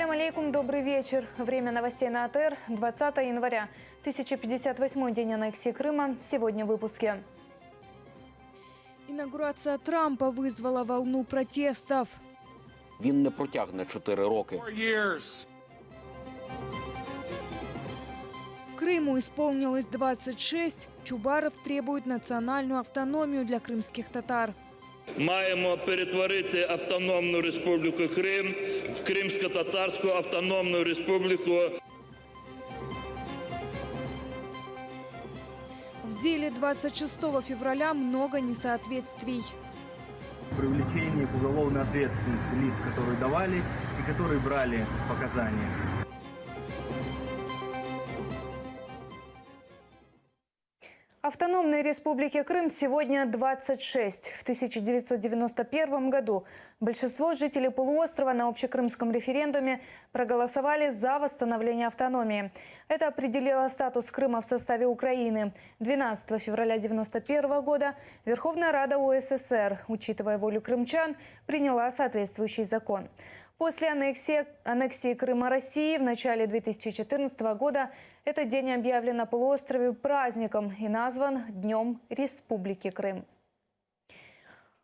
Ассаляму алейкум, добрый вечер. Время новостей на АТР, 20 января, 1058 день аннексии Крыма. Сегодня в выпуске. Інаугурація Трампа визвала волну протестів. Він не протягне 4 роки. Крыму исполнилось 26. Чубаров требует национальную автономию для крымских татар. Маємо перетворити Автономну Республіку Крим в Кримсько-Татарську Автономну Республіку. В деле 26 февраля много несоответствий. Привлечение к уголовной ответственности лиц, которые давали и которые брали показания. Автономной Республике Крым сегодня 26. В 1991 году большинство жителей полуострова на общекрымском референдуме проголосовали за восстановление автономии. Это определило статус Крыма в составе Украины. 12 февраля 1991 года Верховная Рада УССР, учитывая волю крымчан, приняла соответствующий закон. После аннексии Крыма России в начале 2014 года этот день объявлен на полуострове праздником и назван Днем Республики Крым.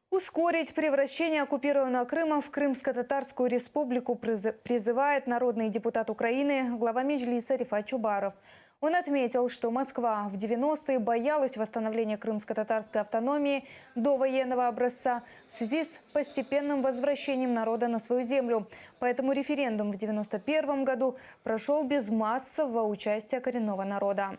Ускорить превращение оккупированного Крыма в Крымско-Татарскую республику призывает народный депутат Украины, глава Меджлиса Рифат Чубаров. Он отметил, что Москва в 90-е боялась восстановления крымско-татарской автономии до военного образца в связи с постепенным возвращением народа на свою землю. Поэтому референдум в 91 году прошел без массового участия коренного народа.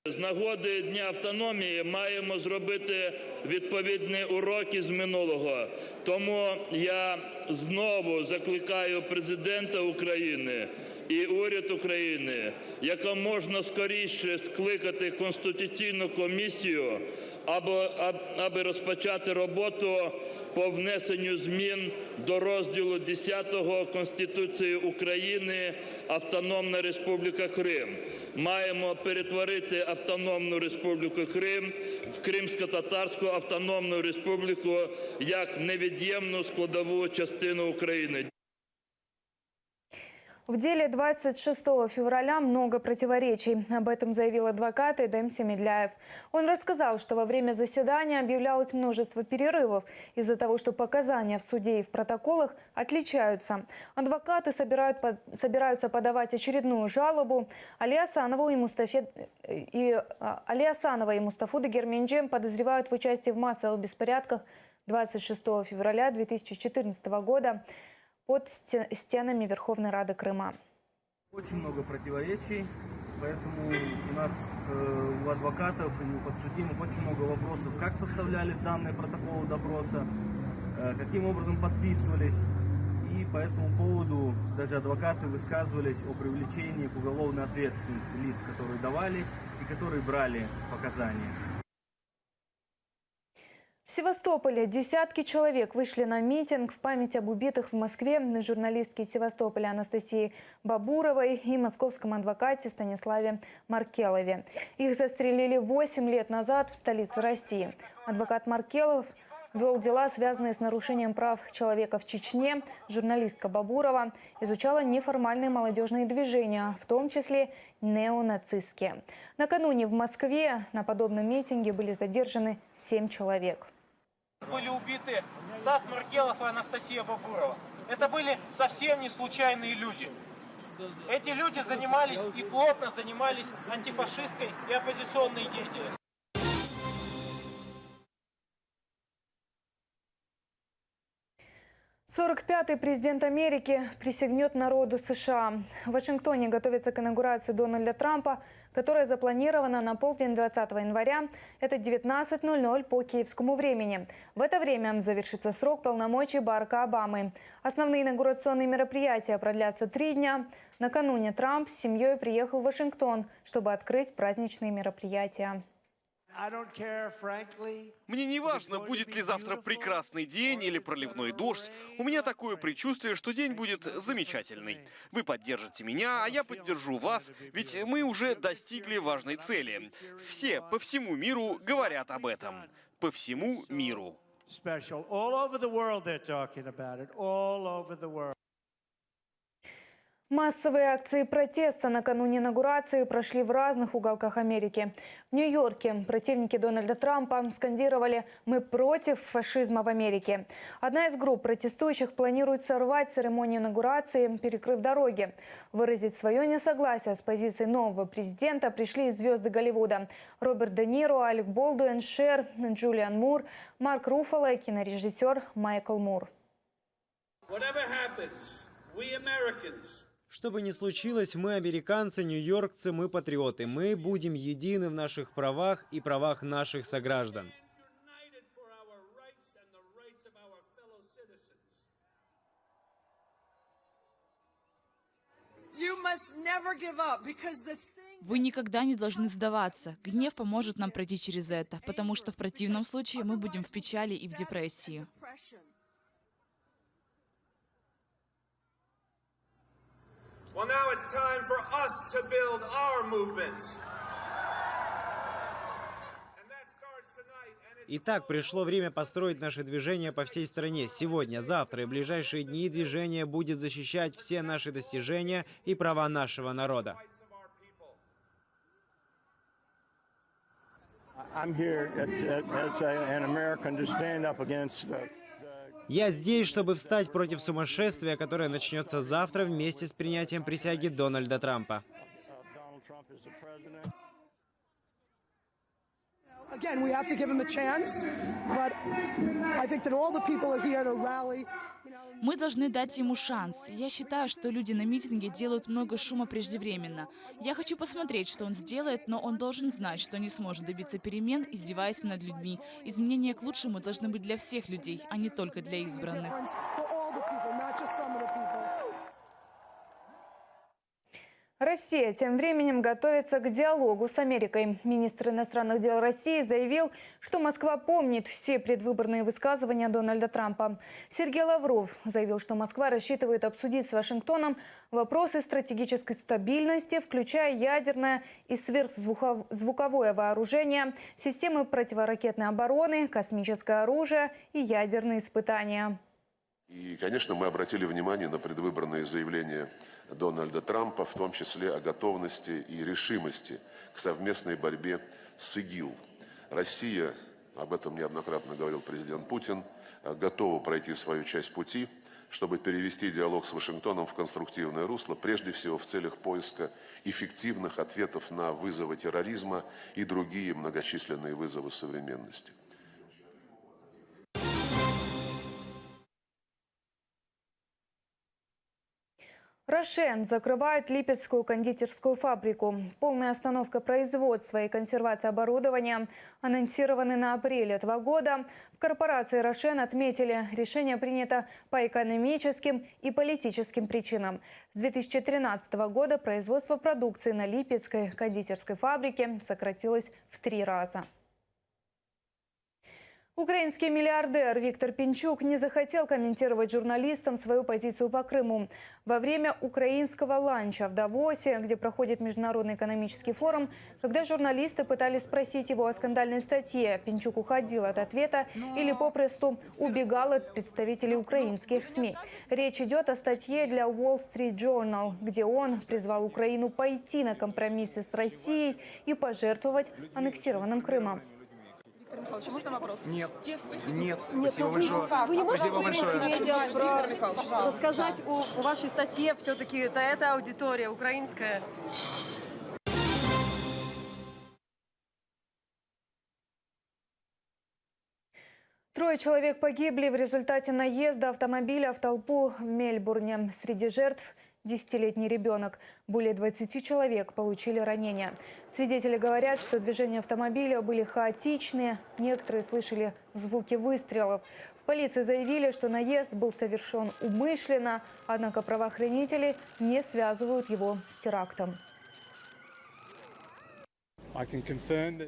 З нагоди Дня автономії маємо зробити відповідні уроки з минулого. Тому я знову закликаю президента України і уряд України якомога скоріше скликати Конституційну комісію, аби розпочати роботу по внесенню змін до розділу 10 Конституції України «Автономна Республіка Крим». Маємо перетворити Автономну Республіку Крим в Кримсько-Татарську Автономну Республіку як невід'ємну складову частину України. В деле 26 февраля много противоречий. Об этом заявил адвокат Эдем Семедляев. Он рассказал, что во время заседания объявлялось множество перерывов из-за того, что показания в суде и в протоколах отличаются. Адвокаты собираются подавать очередную жалобу. Али Асанова и Мустафу Дагерменджем подозревают в участии в массовых беспорядках 26 февраля 2014 года под стенами Верховной Рады Крыма. Очень много противоречий, поэтому у нас, у адвокатов и у подсудимых очень много вопросов, как составлялись данные протоколы допроса, каким образом подписывались. И по этому поводу даже адвокаты высказывались о привлечении к уголовной ответственности лиц, которые давали и которые брали показания. В Севастополе десятки человек вышли на митинг в память об убитых в Москве журналистке Севастополя Анастасии Бабуровой и московском адвокате Станиславе Маркелове. Их застрелили 8 лет назад в столице России. Адвокат Маркелов вел дела, связанные с нарушением прав человека в Чечне. Журналистка Бабурова изучала неформальные молодежные движения, в том числе неонацистские. Накануне в Москве на подобном митинге были задержаны 7 человек. Были убиты Стас Маркелов и Анастасия Бабурова. Это были совсем не случайные люди. Эти люди занимались и плотно занимались антифашистской и оппозиционной деятельностью. 45-й президент Америки присягнет народу США. В Вашингтоне готовится к инаугурации Дональда Трампа, которая запланирована на полдень 20 января. Это 19:00 по киевскому времени. В это время завершится срок полномочий Барака Обамы. Основные инаугурационные мероприятия продлятся 3 дня. Накануне Трамп с семьей приехал в Вашингтон, чтобы открыть праздничные мероприятия. Мне не важно, будет ли завтра прекрасный день или проливной дождь. У меня такое предчувствие, что день будет замечательный. Вы поддержите меня, а я поддержу вас, ведь мы уже достигли важной цели. Все по всему миру говорят об этом. По всему миру. Массовые акции протеста накануне инаугурации прошли в разных уголках Америки. В Нью-Йорке противники Дональда Трампа скандировали «Мы против фашизма в Америке». Одна из групп протестующих планирует сорвать церемонию инаугурации, перекрыв дороги. Выразить свое несогласие с позицией нового президента пришли и звезды Голливуда. Роберт Де Ниро, Алек Болдуин, Шер, Джулиан Мур, Марк Руффало и кинорежиссер Майкл Мур. Что бы ни случилось, мы американцы, нью-йоркцы, мы патриоты. Мы будем едины в наших правах и правах наших сограждан. Вы никогда не должны сдаваться. Гнев поможет нам пройти через это, потому что в противном случае мы будем в печали и в депрессии. Well, now it's time for us to build our movement. Итак, пришло время построить наше движение по всей стране. Сегодня, завтра и в ближайшие дни движение будет защищать все наши достижения и права нашего народа. Я здесь, чтобы встать против сумасшествия, которое начнется завтра вместе с принятием присяги Дональда Трампа. Мы должны дать ему шанс. Я считаю, что люди на митинге делают много шума преждевременно. Я хочу посмотреть, что он сделает, но он должен знать, что не сможет добиться перемен, издеваясь над людьми. Изменения к лучшему должны быть для всех людей, а не только для избранных. Россия тем временем готовится к диалогу с Америкой. Министр иностранных дел России заявил, что Москва помнит все предвыборные высказывания Дональда Трампа. Сергей Лавров заявил, что Москва рассчитывает обсудить с Вашингтоном вопросы стратегической стабильности, включая ядерное и сверхзвуковое вооружение, системы противоракетной обороны, космическое оружие и ядерные испытания. И, конечно, мы обратили внимание на предвыборные заявления Дональда Трампа, в том числе о готовности и решимости к совместной борьбе с ИГИЛ. Россия, об этом неоднократно говорил президент Путин, готова пройти свою часть пути, чтобы перевести диалог с Вашингтоном в конструктивное русло, прежде всего в целях поиска эффективных ответов на вызовы терроризма и другие многочисленные вызовы современности. Рошен закрывает Липецкую кондитерскую фабрику. Полная остановка производства и консервация оборудования анонсированы на апрель этого года. В корпорации Рошен отметили, решение принято по экономическим и политическим причинам. С 2013 года производство продукции на Липецкой кондитерской фабрике сократилось в 3 раза. Украинский миллиардер Виктор Пинчук не захотел комментировать журналистам свою позицию по Крыму. Во время украинского ланча в Давосе, где проходит Международный экономический форум, когда журналисты пытались спросить его о скандальной статье, Пинчук уходил от ответа или попросту убегал от представителей украинских СМИ. Речь идет о статье для Wall Street Journal, где он призвал Украину пойти на компромиссы с Россией и пожертвовать аннексированным Крымом. Виктор Михайлович, можно вопрос? Нет. Честно? Нет. Спасибо большое. Вы не можете Спасибо большое. рассказать о вашей статье? Все-таки это аудитория украинская. Трое человек погибли в результате наезда автомобиля в толпу в Мельбурне. Среди жертв 10-летний ребенок. Более 20 человек получили ранения. Свидетели говорят, что движения автомобиля были хаотичные. Некоторые слышали звуки выстрелов. В полиции заявили, что наезд был совершен умышленно, однако правоохранители не связывают его с терактом.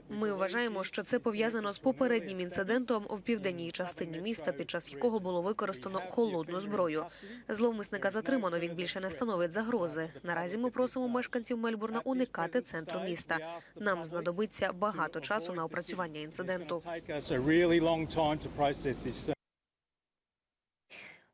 Ми вважаємо, що це пов'язано з попереднім інцидентом в південній частині міста, під час якого було використано холодну зброю. Зловмисника затримано, він більше не становить загрози. Наразі ми просимо мешканців Мельбурна уникати центру міста. Нам знадобиться багато часу на опрацювання інциденту.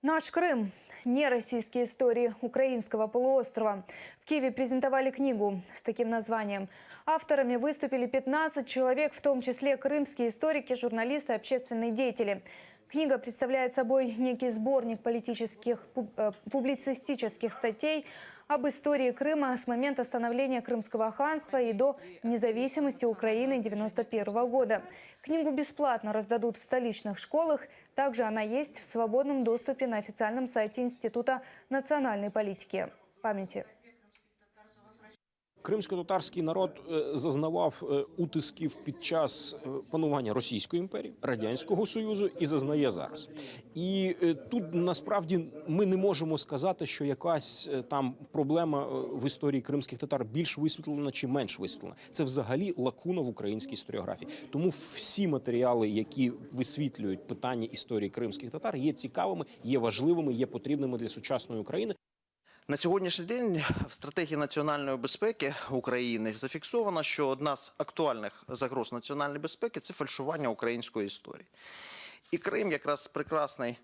Наш Крым. Нероссийские истории украинского полуострова. В Киеве презентовали книгу с таким названием. Авторами выступили 15 человек, в том числе крымские историки, журналисты, общественные деятели. Книга представляет собой некий сборник публицистических статей об истории Крыма с момента становления Крымского ханства и до независимости Украины 1991 года. Книгу бесплатно раздадут в столичных школах. Также она есть в свободном доступе на официальном сайте Института национальной политики памяти. Кримсько-татарський народ зазнавав утисків під час панування Російської імперії, Радянського Союзу і зазнає зараз. І тут насправді ми не можемо сказати, що якась там проблема в історії кримських татар більш висвітлена чи менш висвітлена. Це взагалі лакуна в українській історіографії. Тому всі матеріали, які висвітлюють питання історії кримських татар, є цікавими, є важливими, є потрібними для сучасної України. На сьогоднішній день в стратегії національної безпеки України зафіксовано, що одна з актуальних загроз національної безпеки – це фальшування української історії. І Крим якраз прекрасний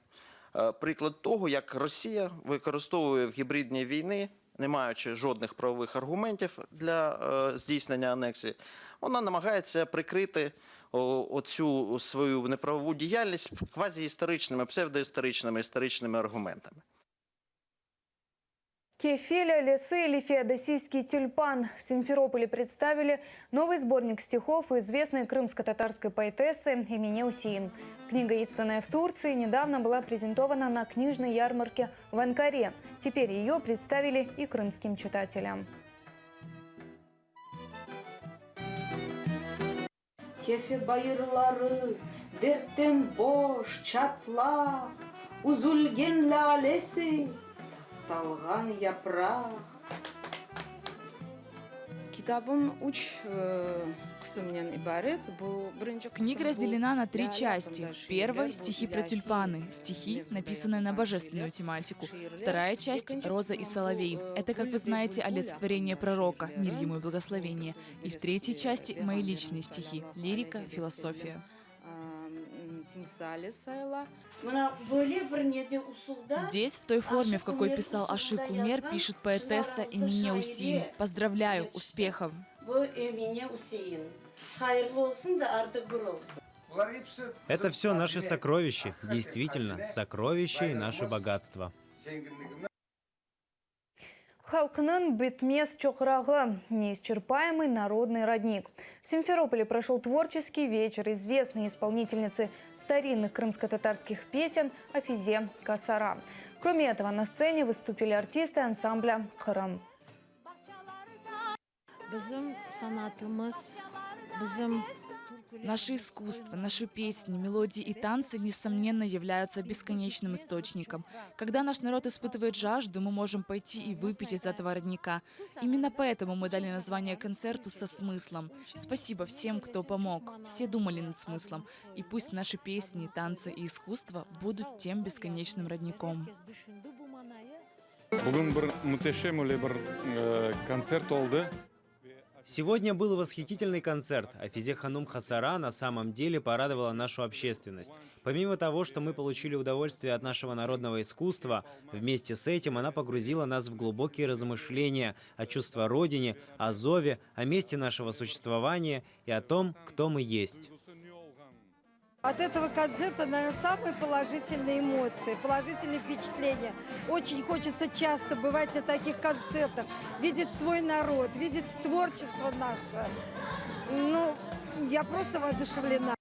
приклад того, як Росія використовує в гібридній війні, не маючи жодних правових аргументів для здійснення анексії, вона намагається прикрити оцю свою неправову діяльність квазіісторичними, псевдоісторичними аргументами. Кефиля, лесы или феодосийский тюльпан. В Симферополе представили новый сборник стихов известной крымско-татарской поэтессы Эмине Усейн. Книга, изданная в Турции, недавно была презентована на книжной ярмарке в Анкаре. Теперь ее представили и крымским читателям. Кефе байырлары, дерттен бош, чатла, узулген лалеси. Талган япрак. Книга разделена на 3 части. В первой – стихи про тюльпаны, стихи, написанные на божественную тематику. Вторая часть – «Роза и соловей». Это, как вы знаете, олицетворение пророка, мир ему и благословение. И в третьей части – мои личные стихи, лирика, философия. Здесь, в той форме, в какой писал Ашик Умер, пишет поэтесса Эмине Усейн. Поздравляю, успехов! Это все наши сокровища, действительно, сокровища и наше богатство. Халкының бітмес чоқырағы – неисчерпаемый народный родник. В Симферополе прошел творческий вечер известной исполнительницы старинных крымско-татарских песен Афизе Касара. Кроме этого, на сцене выступили артисты ансамбля «Хырым». Наше искусство, наши песни, мелодии и танцы, несомненно, являются бесконечным источником. Когда наш народ испытывает жажду, мы можем пойти и выпить из этого родника. Именно поэтому мы дали название концерту «Со смыслом». Спасибо всем, кто помог. Все думали над смыслом. И пусть наши песни, танцы и искусство будут тем бесконечным родником. Сегодня был восхитительный концерт. Афизе Ханум Хасара на самом деле порадовала нашу общественность. Помимо того, что мы получили удовольствие от нашего народного искусства, вместе с этим она погрузила нас в глубокие размышления о чувстве Родине, о зове, о месте нашего существования и о том, кто мы есть. От этого концерта, наверное, самые положительные эмоции, положительные впечатления. Очень хочется часто бывать на таких концертах, видеть свой народ, видеть творчество наше. Ну, я просто воодушевлена.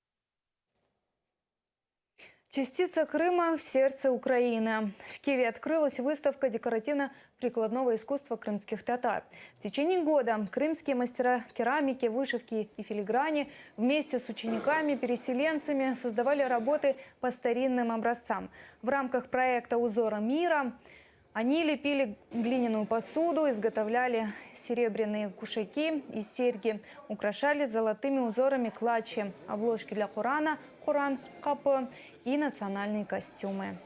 Частица Крыма в сердце Украины. В Киеве открылась выставка декоративно-прикладного искусства крымских татар. В течение года крымские мастера керамики, вышивки и филиграни вместе с учениками-переселенцами создавали работы по старинным образцам. В рамках проекта «Узоры мира» они лепили глиняную посуду, изготовляли серебряные кушаки и серьги, украшали золотыми узорами клатчи, обложки для Корана, Коран, капы и национальные костюмы.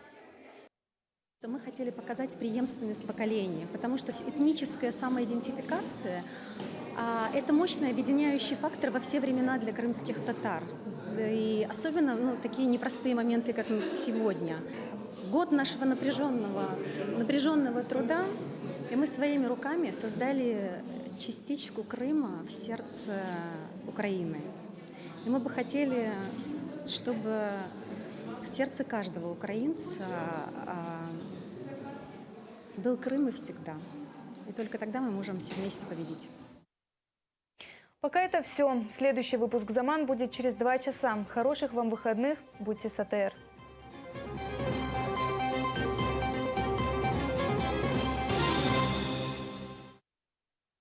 Мы хотели показать преемственность поколений, потому что этническая самоидентификация – это мощный объединяющий фактор во все времена для крымских татар. И особенно такие непростые моменты, как сегодня. год нашего напряженного труда, и мы своими руками создали частичку Крыма в сердце Украины. И мы бы хотели, чтобы в сердце каждого украинца был Крым и всегда. И только тогда мы можем все вместе победить. Пока это все. Следующий выпуск «Заман» будет через 2 часа. Хороших вам выходных. Будьте с АТР.